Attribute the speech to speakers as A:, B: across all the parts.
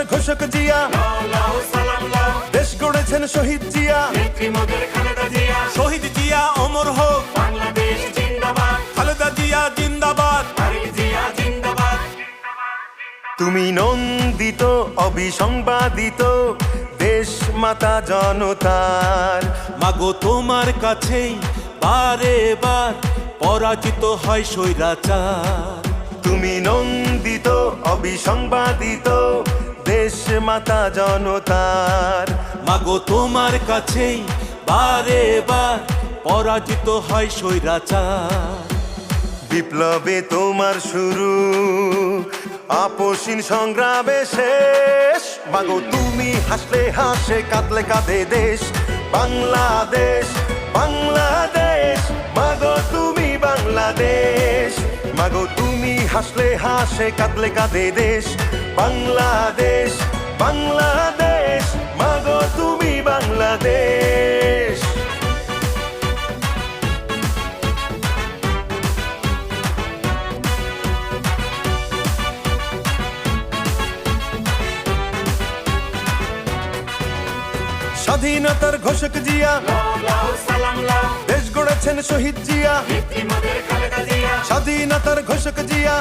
A: স্বাধীনতার ঘোষক জিয়া, দেশ গড়েছেন শহীদ জিয়া,
B: শহীদ জিয়া অমর হোক,
C: বাংলাদেশ জিন্দাবাদ,
B: খালেদা জিয়া জিন্দাবাদ।
C: তারেক জিয়া জিন্দাবাদ।
A: তুমি নন্দিত অবিসংবাদিত দেশ মাতা জনতার।
B: মাগো তোমার কাছেই বারে বার পরাজিত হয় স্বৈরাচার।
A: তুমি নন্দিত অবিসংবাদিত দেশ মাতা জনতার।
B: মাগো তোমার কাছেই বারে বার পরাজিত হয় স্বৈরাচার।
A: বিপ্লবে তোমার শুরু, আপসীন সংগ্রামে শেষ। মাগো তুমি হাসলে হাসে, কাঁদলে কাঁদে দেশ বাংলাদেশ, বাংলাদেশ। মাগো তুমি বাংলাদেশ, মাগো তুমি হাসলে হাসে, কাঁদলে কাঁদে দেশ বাংলাদেশ, বাংলাদেশ। মাগো তুমি বাংলাদেশ। স্বাধীনতার ঘোষক জিয়া,
C: সালাম লাও,
A: দেশ গড়েছেন শহীদ জিয়া,
C: নেত্রীমোদের খালেদা জিয়া।
A: স্বাধীনতার ঘোষক জিয়া,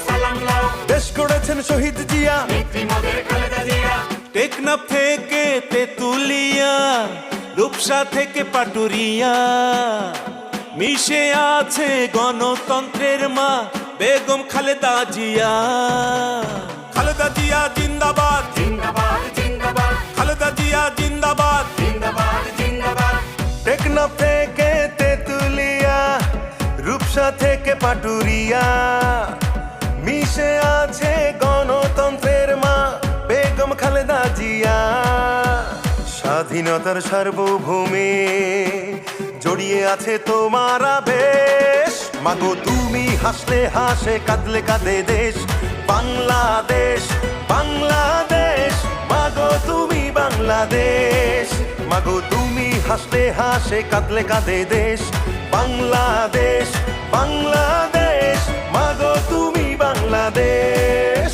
C: সালাম লাও,
A: দেশ গড়েছেন শহীদ জিয়া।
C: নেত্রীমোদের খালেদা জিয়া।
B: টেকনাফ থেকে তেতুলিয়া, রূপসা থেকে পাটুরিয়া, মিশে আছে গণতন্ত্রের মা বেগম খালেদা জিয়া। খালেদা জিয়া জিন্দাবাদ,
C: জিন্দাবাদ জিন্দাবাদ,
B: খালেদা জিয়া জিন্দাবাদ।
C: জিন্দাবাদ জিন্দাবাদ।
A: টেকনাফ থেকে তেতুলিয়া, রূপসা থেকে পাটুরিয়া, মিশে আছে গণতন্ত্রের মা বেগম খালেদা জিয়া। স্বাধীনতার সার্বভৌমে জড়িয়ে আছে তোমার আবেশ। মাগো তুমি হাসলে হাসে, কাঁদলে কাঁদে দেশ বাংলাদেশ, বাংলাদেশ। মাগো তুমি বাংলাদেশ, মাগো তুমি হাসলে হাসে, কাঁদলে কাঁদে দেশ বাংলাদেশ, বাংলাদেশ। মাগো তুমি বাংলাদেশ।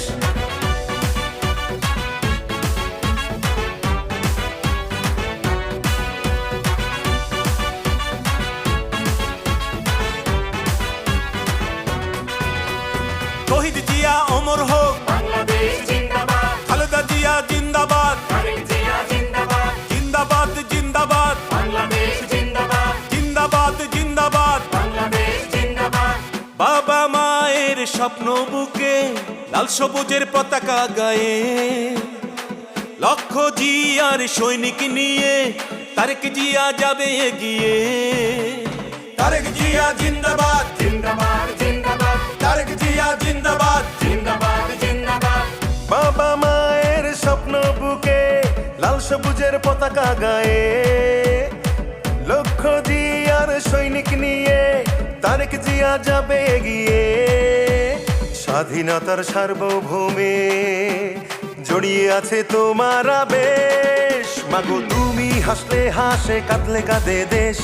B: শহীদ জিয়া অমর হোক,
C: বাংলাদেশ জিন্দাবাদ,
B: খালেদা জিয়া জিন্দাবাদ।
C: তারেক জিয়া জিন্দাবাদ,
B: জিন্দাবাদ জিন্দাবাদ,
C: বাংলাদেশ জিন্দাবাদ,
B: জিন্দাবাদ জিন্দাবাদ।
C: বাংলাদেশ জিন্দাবাদ।
B: বাবা মায়ের স্বপ্ন বুকে লাল সবুজের পতাকা গায়ে, লক্ষ জিয়ার সৈনিক নিয়ে তারেক জিয়া যাবে এগিয়ে। তারেক জিয়া জিন্দাবাদ,
C: জিন্দাবাদ জিন্দাবাদ,
B: তারেক জিয়া জিন্দাবাদ।
C: জিন্দাবাদ জিন্দাবাদ।
A: বাবা মায়ের স্বপ্ন বুকে লাল সবুজের পতাকা গায়ে, লক্ষ জিয়ার সৈনিক নিয়ে তারেক জিয়া যাবে এগিয়ে। স্বাধীনতার সার্বভৌমে জড়িয়ে আছে তোমার আবেশ। মাগো তুমি হাসলে হাসে, কাঁদলে কাঁদে দেশ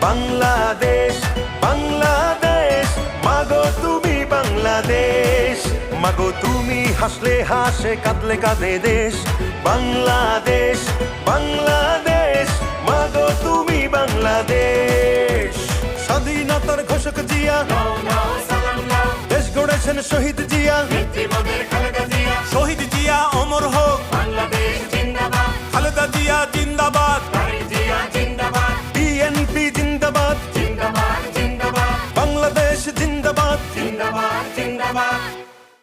A: বাংলাদেশ, বাংলাদেশ। মাগো তুমি বাংলাদেশ, মাগো তুমি হাসলে হাসে, কাঁদলে কাঁদে দেশ বাংলাদেশ, বাংলাদেশ। মাগো তুমি বাংলাদেশ। স্বাধীনতার ঘোষক জিয়া,
C: সালাম লাও,
A: দেশ গড়েছেন শহীদ